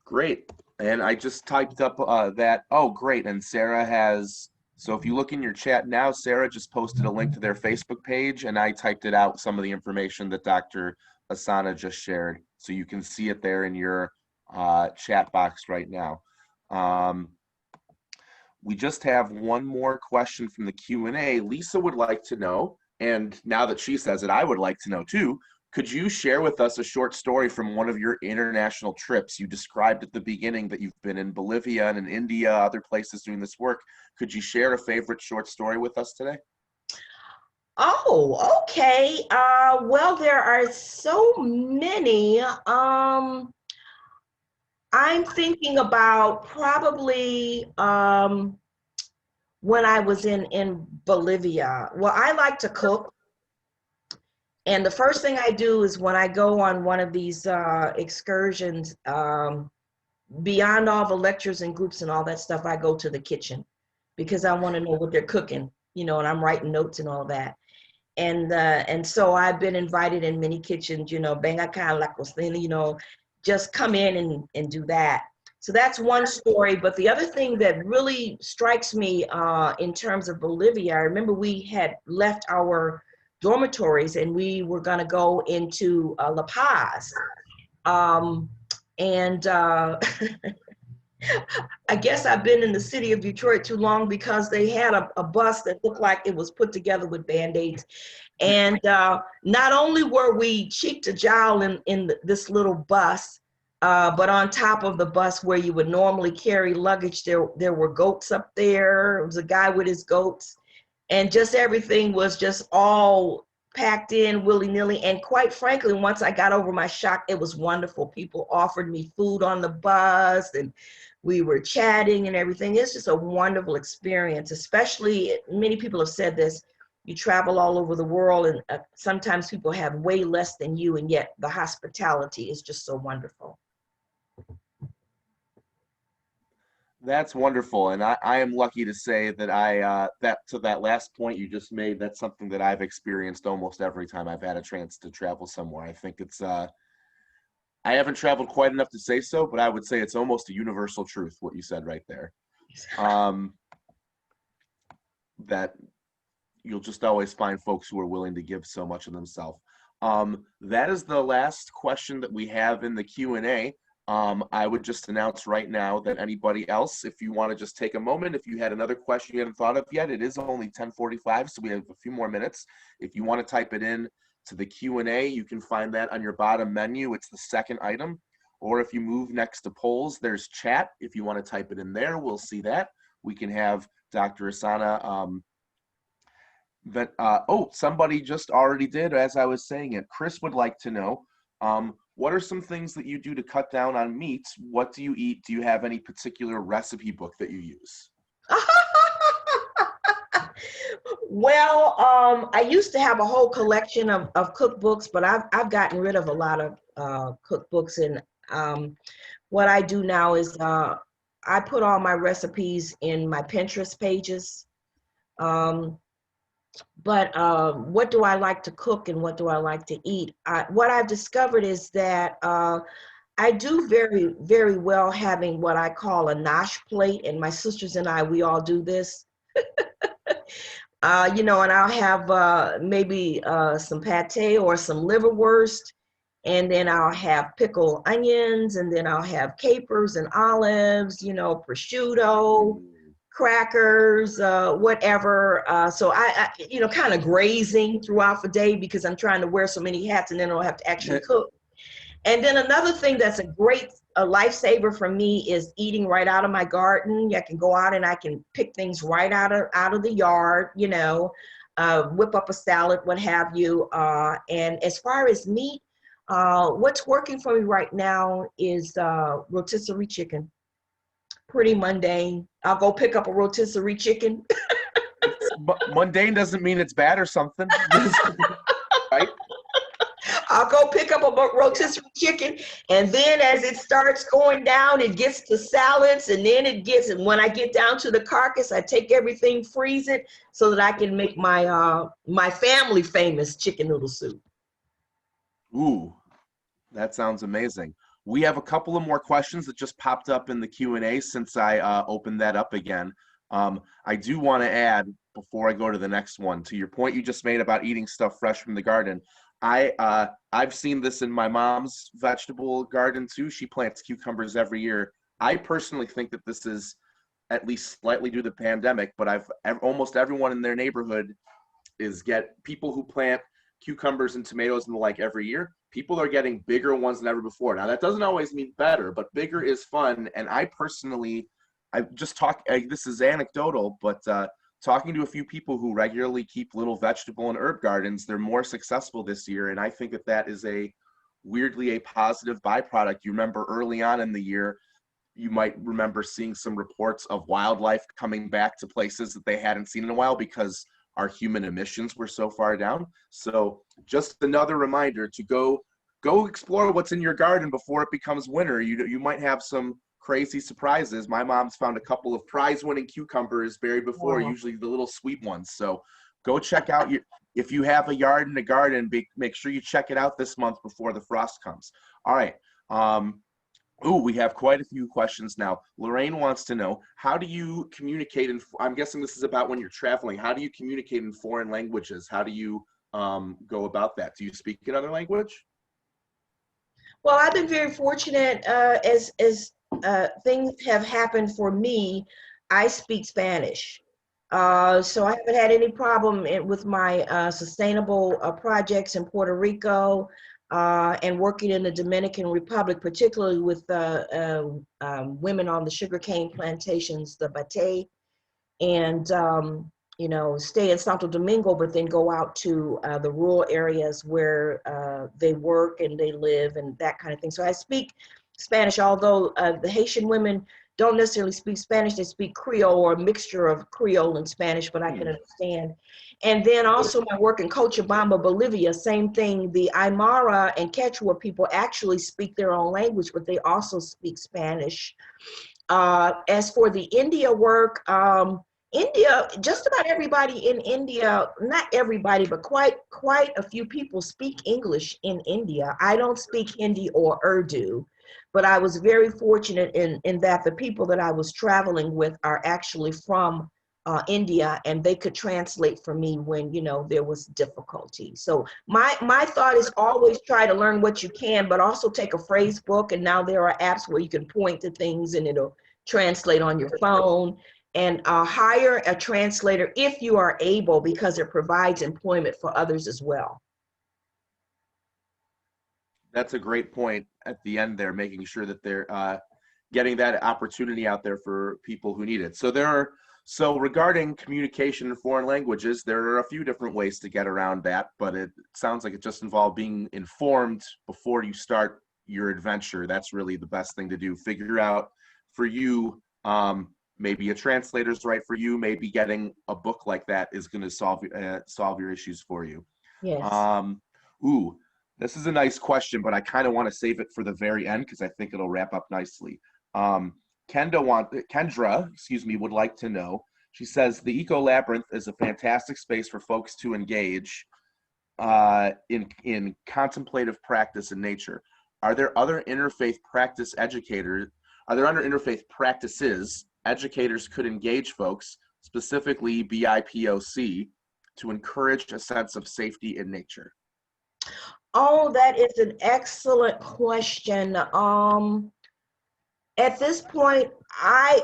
Great. And I just typed up that. Oh, great. And Sarah has, so if you look in your chat now, Sarah just posted a link to their Facebook page, and I typed it out, some of the information that Dr. Asana just shared. So you can see it there in your chat box right now. We just have one more question from the Q&A. Lisa would like to know, and now that she says it, I would like to know too, could you share with us a short story from one of your international trips? You described at the beginning that you've been in Bolivia and in India, other places doing this work. Could you share a favorite short story with us today? Oh, okay. Well, there are so many. I'm thinking about probably when I was in Bolivia. Well, I like to cook. And the first thing I do is when I go on one of these excursions, beyond all the lectures and groups and all that stuff, I go to the kitchen because I want to know what they're cooking, you know, and I'm writing notes and all that. And so I've been invited in many kitchens, you know, venga acá la cocina, you know, just come in and do that. So that's one story. But the other thing that really strikes me in terms of Bolivia, I remember we had left our dormitories and we were going to go into La Paz. I guess I've been in the city of Detroit too long because they had a bus that looked like it was put together with Band-Aids. And not only were we cheek to jowl in this little bus, but on top of the bus where you would normally carry luggage, there were goats up there. It was a guy with his goats. And just everything was just all packed in willy-nilly. And quite frankly, once I got over my shock, it was wonderful. People offered me food on the bus and we were chatting and everything. It's just a wonderful experience, especially, many people have said this, you travel all over the world and sometimes people have way less than you, and yet the hospitality is just so wonderful. That's wonderful, and I am lucky to say that that last point you just made, that's something that I've experienced almost every time I've had a chance to travel somewhere. I think it's I haven't traveled quite enough to say so, but I would say it's almost a universal truth what you said right there. That you'll just always find folks who are willing to give so much of themselves. That is the last question that we have in the Q&A. I would just announce right now that anybody else, if you want to just take a moment, if you had another question you haven't thought of yet, it is only 10:45, so we have a few more minutes. If you want to type it in to the Q&A, you can find that on your bottom menu. It's the second item. or if you move next to polls, there's chat. If you want to type it in there, we'll see that. We can have Dr. Asana. Oh, somebody just already did as I was saying it. Chris would like to know, what are some things that you do to cut down on meat? What do you eat? Do you have any particular recipe book that you use? Well, I used to have a whole collection of cookbooks, but I've gotten rid of a lot of cookbooks. And what I do now is I put all my recipes in my Pinterest pages. But what do I like to cook and what do I like to eat? What I've discovered is that I do very, very well having what I call a nosh plate. And my sisters and I, we all do this. And I'll have maybe some pate or some liverwurst, and then I'll have pickled onions, and then I'll have capers and olives, prosciutto, crackers, whatever. So I kind of grazing throughout the day because I'm trying to wear so many hats, and then I'll have to actually cook. And then another thing that's a lifesaver for me is eating right out of my garden. I can go out and I can pick things right out of the yard, whip up a salad, what have you. And as far as meat, what's working for me right now is rotisserie chicken. Pretty mundane. I'll go pick up a rotisserie chicken. Mundane doesn't mean it's bad or something, right? I'll go pick up a rotisserie chicken, and then as it starts going down, it gets to salads, and then and when I get down to the carcass, I take everything, freeze it, so that I can make my my family famous chicken noodle soup. Ooh, that sounds amazing. We have a couple of more questions that just popped up in the Q&A since I opened that up again. I do want to add, before I go to the next one, to your point you just made about eating stuff fresh from the garden. I've seen this in my mom's vegetable garden too. She plants cucumbers every year. I personally think that this is at least slightly due to the pandemic, but almost everyone in their neighborhood people who plant cucumbers and tomatoes and the like every year. People are getting bigger ones than ever before. Now that doesn't always mean better, but bigger is fun. And this is anecdotal, but talking to a few people who regularly keep little vegetable and herb gardens, they're more successful this year. And I think that is weirdly a positive byproduct. You remember early on in the year, you might remember seeing some reports of wildlife coming back to places that they hadn't seen in a while because our human emissions were so far down. So just another reminder to go explore what's in your garden before it becomes winter. You might have some crazy surprises. My mom's found a couple of prize-winning cucumbers buried before, usually the little sweet ones. So go check out if you have a yard and a garden, make sure you check it out this month before the frost comes. All right. We have quite a few questions now. Lorraine wants to know, how do you communicate I'm guessing this is about when you're traveling. How do you communicate in foreign languages? How do you go about that? Do you speak another language? Well, I've been very fortunate as things have happened for me. I speak Spanish. So I haven't had any problem with my sustainable projects in Puerto Rico and working in the Dominican Republic, particularly with women on the sugarcane plantations, the Bate, and stay in Santo Domingo, but then go out to the rural areas where they work and they live and that kind of thing. So I speak Spanish, although the Haitian women don't necessarily speak Spanish. They speak Creole or a mixture of Creole and Spanish, but I can understand. And then also my work in Cochabamba, Bolivia, same thing. The Aymara and Quechua people actually speak their own language, but they also speak Spanish. As for the India work, India, just about everybody in India, not everybody, but quite a few people speak English in India. I don't speak Hindi or Urdu, but I was very fortunate in that the people that I was traveling with are actually from India, and they could translate for me when, there was difficulty. So my thought is always try to learn what you can, but also take a phrase book. And now there are apps where you can point to things and it'll translate on your phone. And hire a translator if you are able, because it provides employment for others as well. That's a great point at the end there, making sure that they're getting that opportunity out there for people who need it. So regarding communication in foreign languages, there are a few different ways to get around that, but it sounds like it just involves being informed before you start your adventure. That's really the best thing to do. Figure out for you, maybe a translator's right for you, maybe getting a book like that is going to solve your issues for you. Yes. Ooh, this is a nice question, but I kind of want to save it for the very end because I think it'll wrap up nicely. Kendra, excuse me, would like to know. She says the Eco Labyrinth is a fantastic space for folks to engage in contemplative practice in nature. Are there other interfaith practice educators? Are there other interfaith practices educators could engage folks, specifically BIPOC, to encourage a sense of safety in nature? Oh, that is an excellent question. At this point, I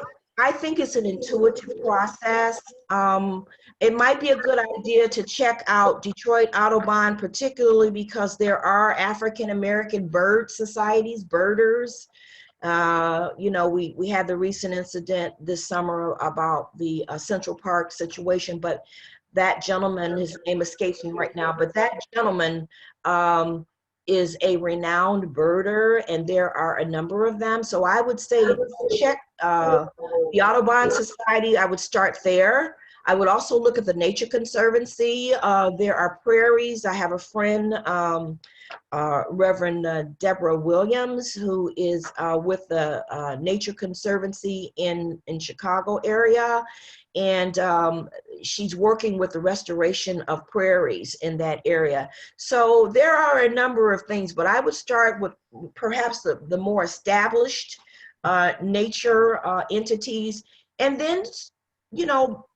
think it's an intuitive process. It might be a good idea to check out Detroit Audubon, particularly because there are African American bird societies, birders. You know, we had the recent incident this summer about the Central Park situation, but that gentleman, his name escapes me right now, but that gentleman is a renowned birder, and there are a number of them. So I would say check the Audubon Society. I would start there. I would also look at the Nature Conservancy. There are prairies. I have a friend, Reverend Deborah Williams, who is with the Nature Conservancy in Chicago area. And she's working with the restoration of prairies in that area. So there are a number of things, but I would start with perhaps the more established nature entities, and then, you know,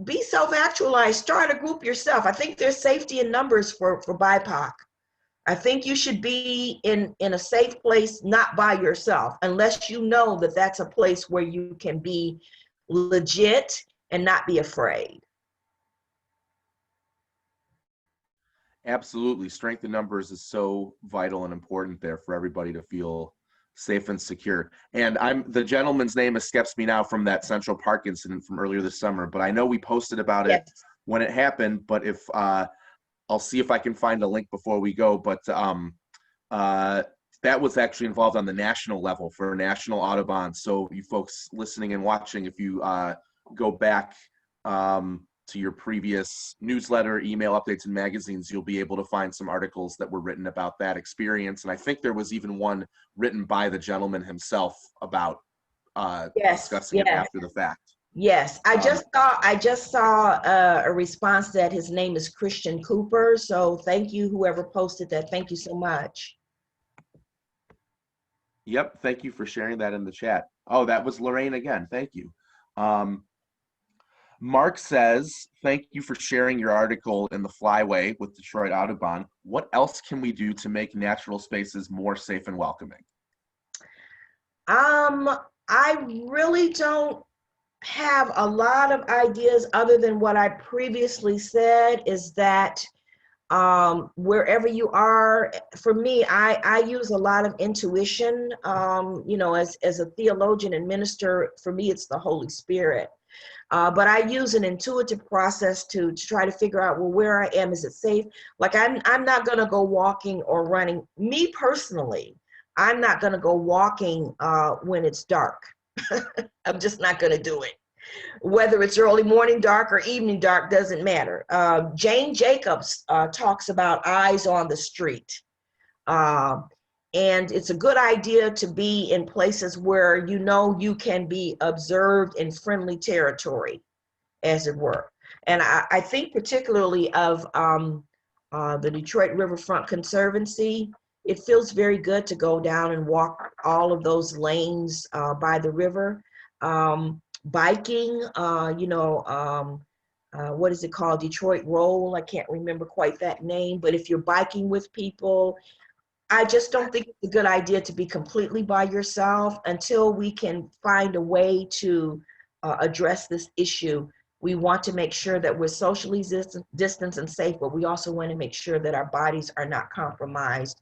be self-actualized, start a group yourself. I think there's safety in numbers for BIPOC. I think you should be in a safe place, not by yourself, unless you know that that's a place where you can be legit and not be afraid. Absolutely. Strength in numbers is so vital and important there for everybody to feel safe and secure. And the gentleman's name escapes me now from that Central Park incident from earlier this summer, but I know we posted about it Yes. when it happened, but if I'll see if I can find a link before we go, but that was actually involved on the national level for National Audubon. So you folks listening and watching, if you go back to your previous newsletter, email updates, and magazines, you'll be able to find some articles that were written about that experience. And I think there was even one written by the gentleman himself about Yes. discussing it after the fact. Yes, I just saw a response that his name is Christian Cooper. So thank you, whoever posted that. Thank you so much. Yep, thank you for sharing that in the chat. Oh, that was Lorraine again. Thank you. Mark says, thank you for sharing your article in the Flyway with Detroit Audubon. What else can we do to make natural spaces more safe and welcoming? I really don't have a lot of ideas other than what I previously said, is that wherever you are, for me, I use a lot of intuition. You know, as a theologian and minister, for me, it's the Holy Spirit. But I use an intuitive process to try to figure out, well, where I am, is it safe? Like I'm not gonna go walking or running. Me personally, I'm not gonna go walking when it's dark. I'm just not gonna do it. Whether it's early morning dark or evening dark, doesn't matter. Jane Jacobs talks about eyes on the street. And it's a good idea to be in places where you know you can be observed in friendly territory, as it were. And I think particularly of the Detroit Riverfront Conservancy. It feels very good to go down and walk all of those lanes by the river. Biking, you know, what is it called? Detroit Roll. I can't remember quite that name, but if you're biking with people, I just don't think it's a good idea to be completely by yourself until we can find a way to address this issue. We want to make sure that we're socially distant and safe, but we also want to make sure that our bodies are not compromised.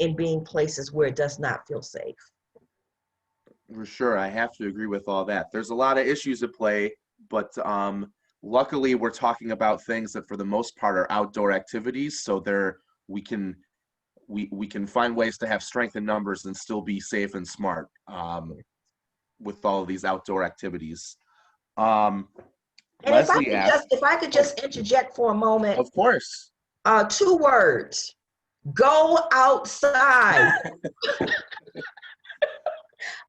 in being places where it does not feel safe. For sure, I have to agree with all that. There's a lot of issues at play, but luckily we're talking about things that for the most part are outdoor activities, so we can find ways to have strength in numbers and still be safe and smart with all of these outdoor activities. And Leslie asked, if I could just interject for a moment. of course. 2 words: go outside.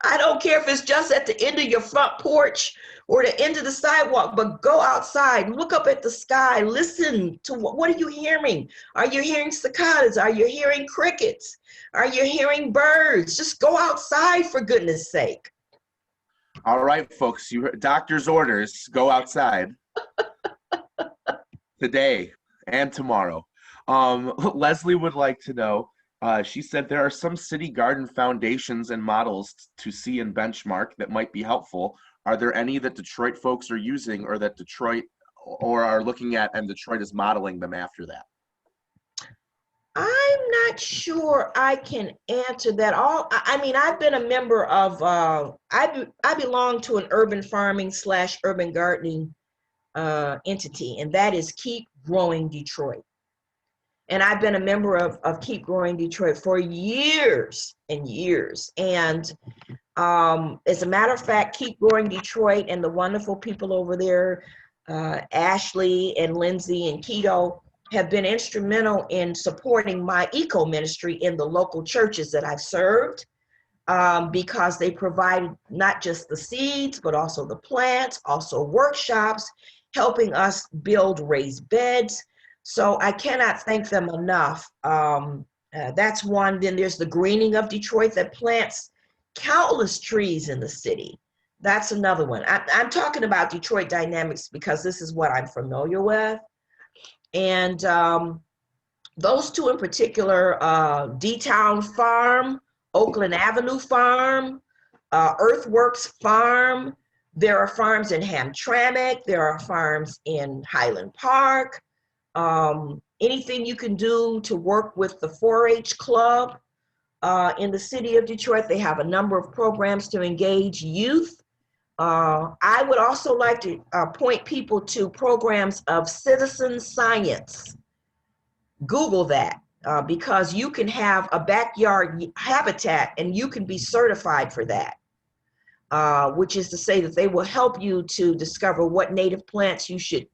I don't care if it's just at the end of your front porch or the end of the sidewalk, but go outside, look up at the sky, listen to what are you hearing? Are you hearing cicadas? Are you hearing crickets? Are you hearing birds? Just go outside, for goodness sake. All right, folks, you heard doctor's orders, go outside today and tomorrow. Leslie would like to know, she said there are some city garden foundations and models to see and benchmark that might be helpful. Are there any that Detroit folks are using or that Detroit or are looking at and Detroit is modeling them after that? I'm not sure I can answer that. I mean, I've been a member of, I belong to an urban farming / urban gardening entity, and that is Keep Growing Detroit. And I've been a member of Keep Growing Detroit for years and years. And as a matter of fact, Keep Growing Detroit and the wonderful people over there, Ashley and Lindsay and Keto, have been instrumental in supporting my eco ministry in the local churches that I've served, because they provide not just the seeds, but also the plants, also workshops, helping us build raised beds. So I cannot thank them enough. That's one. Then there's the Greening of Detroit that plants countless trees in the city. That's another one. I'm talking about Detroit dynamics because this is what I'm familiar with. And those 2 in particular, D-Town Farm, Oakland Avenue Farm, Earthworks Farm. There are farms in Hamtramck. There are farms in Highland Park. Anything you can do to work with the 4-H club in the city of Detroit. They have a number of programs to engage youth. I would also like to point people to programs of citizen science. Google that, because you can have a backyard habitat and you can be certified for that, which is to say that they will help you to discover what native plants you should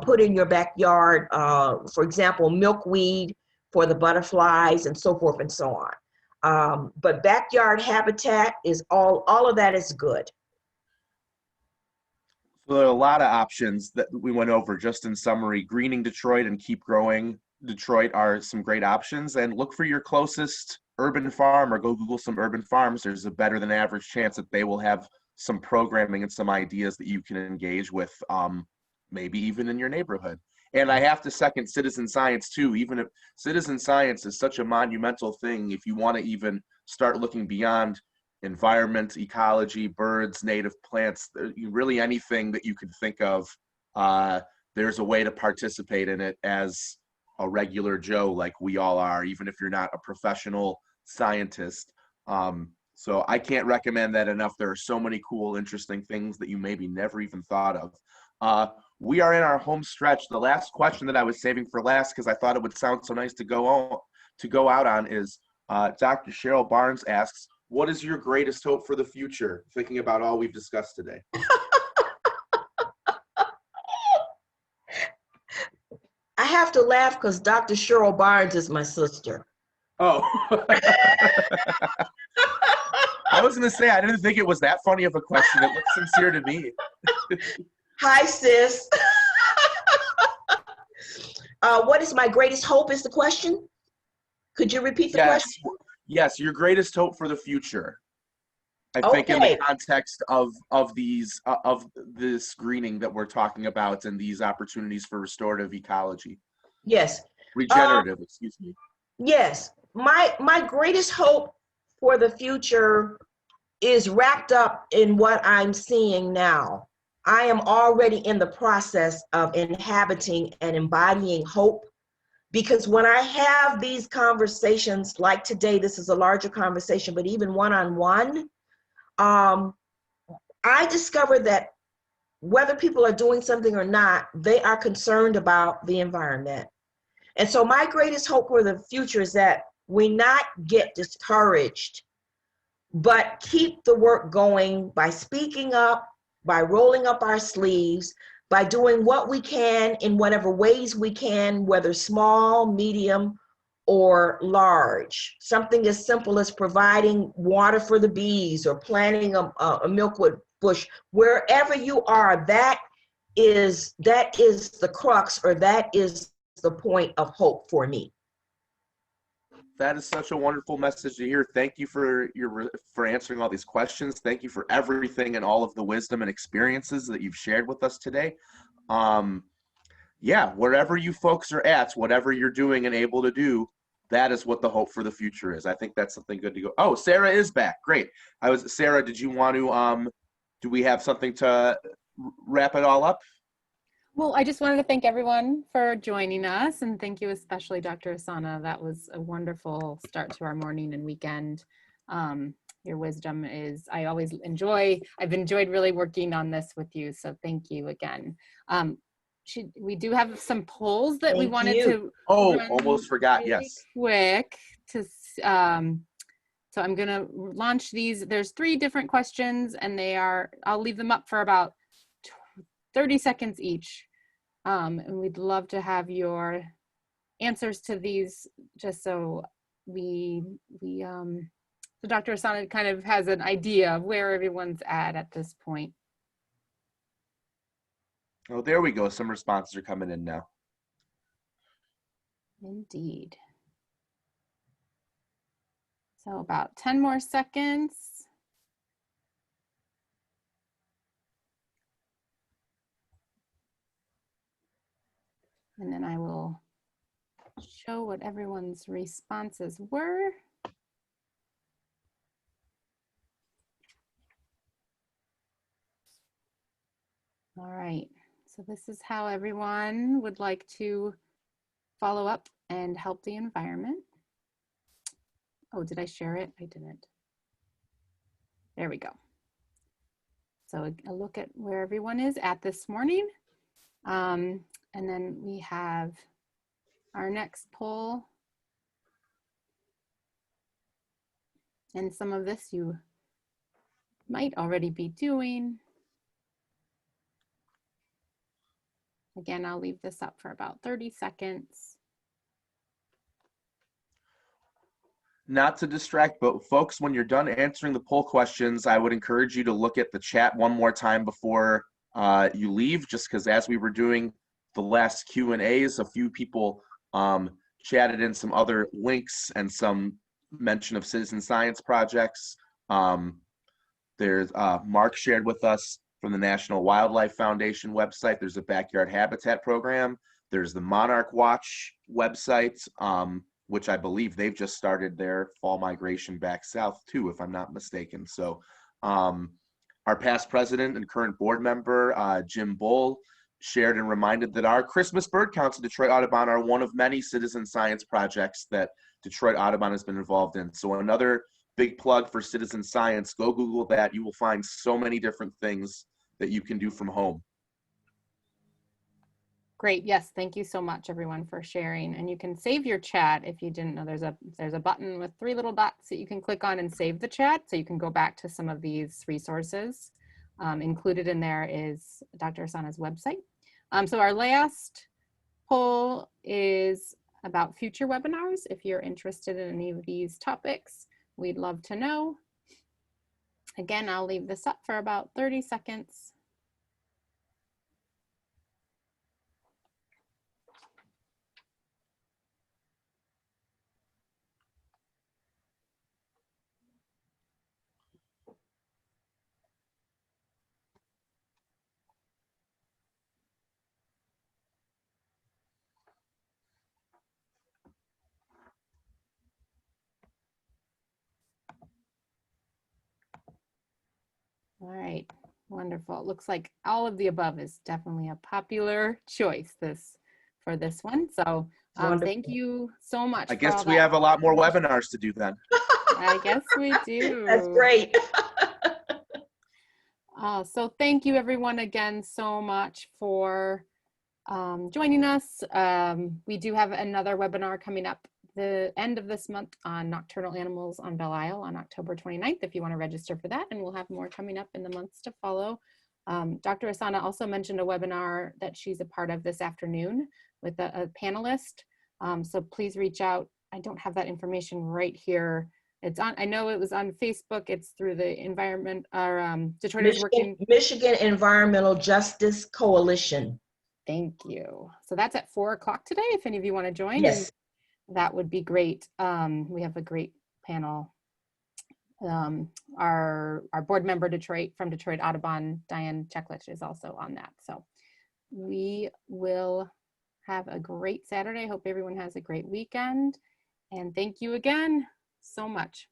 put in your backyard. For example, milkweed for the butterflies and so forth and so on. But backyard habitat is all of that is good. So there are a lot of options that we went over just in summary. Greening Detroit and Keep Growing Detroit are some great options. And look for your closest urban farm or go Google some urban farms. There's a better than average chance that they will have some programming and some ideas that you can engage with, maybe even in your neighborhood. And I have to second citizen science too. Even if citizen science is such a monumental thing, if you want to even start looking beyond environment, ecology, birds, native plants, really anything that you could think of, there's a way to participate in it as a regular Joe like we all are, even if you're not a professional scientist. So I can't recommend that enough. There are so many cool, interesting things that you maybe never even thought of. We are in our home stretch. The last question that I was saving for last, because I thought it would sound so nice to go out on, is Dr. Cheryl Barnes asks, what is your greatest hope for the future, thinking about all we've discussed today? I have to laugh because Dr. Cheryl Barnes is my sister. Oh. I was going to say, I didn't think it was that funny of a question. It looked sincere to me. Hi, sis. What is my greatest hope is the question? Could you repeat the question? Yes, your greatest hope for the future. I think in the context of this greening that we're talking about and these opportunities for restorative ecology. Yes. Regenerative, excuse me. Yes. My greatest hope for the future is wrapped up in what I'm seeing now. I am already in the process of inhabiting and embodying hope Because when I have these conversations, like today, this is a larger conversation, but even one-on-one, I discovered that whether people are doing something or not, they are concerned about the environment. And so my greatest hope for the future is that we not get discouraged, but keep the work going by speaking up, by rolling up our sleeves, by doing what we can in whatever ways we can, whether small, medium, or large. Something as simple as providing water for the bees or planting a milkwood bush. Wherever you are, that is the crux, or that is the point of hope for me. That is such a wonderful message to hear. Thank you for answering all these questions. Thank you for everything and all of the wisdom and experiences that you've shared with us today. Yeah, wherever you folks are at, whatever you're doing and able to do, that is what the hope for the future is. I think that's something good to go. Oh, Sarah is back. Great. Sarah, did you want to, do we have something to wrap it all up? Well, I just wanted to thank everyone for joining us, and thank you especially Dr. Asana. That was a wonderful start to our morning and weekend. Your wisdom is, I've enjoyed really working on this with you, so thank you again. We do have some polls that we wanted to run almost forgot. really Yes. quick to so I'm going to launch these. There's 3 different questions, and I'll leave them up for about 30 seconds each. And we'd love to have your answers to these, just so so Dr. Asana kind of has an idea of where everyone's at this point. Oh, there we go. Some responses are coming in now. Indeed. So about 10 more seconds. And then I will show what everyone's responses were. All right, so this is how everyone would like to follow up and help the environment. Oh, did I share it? I didn't. There we go. So a look at where everyone is at this morning. And then we have our next poll. And some of this you might already be doing. Again, I'll leave this up for about 30 seconds. Not to distract, but folks, when you're done answering the poll questions, I would encourage you to look at the chat one more time before you leave, just because as we were doing the last Q&As, a few people chatted in some other links and some mention of citizen science projects. There's Mark shared with us from the National Wildlife Foundation website. There's a backyard habitat program. There's the Monarch Watch website, which I believe they've just started their fall migration back south too, if I'm not mistaken. So our past president and current board member, Jim Bull, shared and reminded that our Christmas bird counts in Detroit Audubon are one of many citizen science projects that Detroit Audubon has been involved in. So another big plug for citizen science. Go Google that. You will find so many different things that you can do from home. Great. Yes. Thank you so much, everyone, for sharing. And you can save your chat. If you didn't know, there's a button with 3 little dots that you can click on and save the chat. So you can go back to some of these resources. Included in there is Dr. Asana's website. So our last poll is about future webinars. If you're interested in any of these topics, we'd love to know. Again, I'll leave this up for about 30 seconds. All right, wonderful. It looks like all of the above is definitely a popular choice for this one. So Wonderful. Thank you so much I for all guess we that have a lot more information. webinars to do then. I guess we do. That's great. So thank you everyone again so much for joining us. We do have another webinar coming up the end of this month on nocturnal animals on Belle Isle on October 29th, if you want to register for that, and we'll have more coming up in the months to follow. Dr. Asana also mentioned a webinar that she's a part of this afternoon with a panelist. So please reach out. I don't have that information right here. It's on, I know it was on Facebook. It's through the environment, or Detroiters Working. Michigan Environmental Justice Coalition. Thank you. So that's at 4 o'clock today, if any of you want to join. Yes. And that would be great. We have a great panel. Our board member from Detroit Audubon, Diane Cheklich, is also on that. So we will have a great Saturday. Hope everyone has a great weekend. And thank you again so much.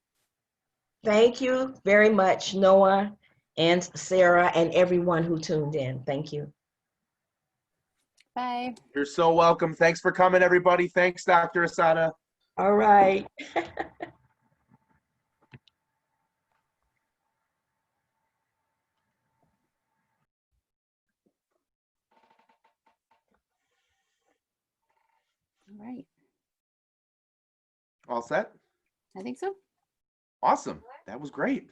Thank you very much, Noah and Sarah and everyone who tuned in. Thank you. Bye. You're so welcome. Thanks for coming, everybody. Thanks, Dr. Asada. All right. All right. All set? I think so. Awesome. That was great.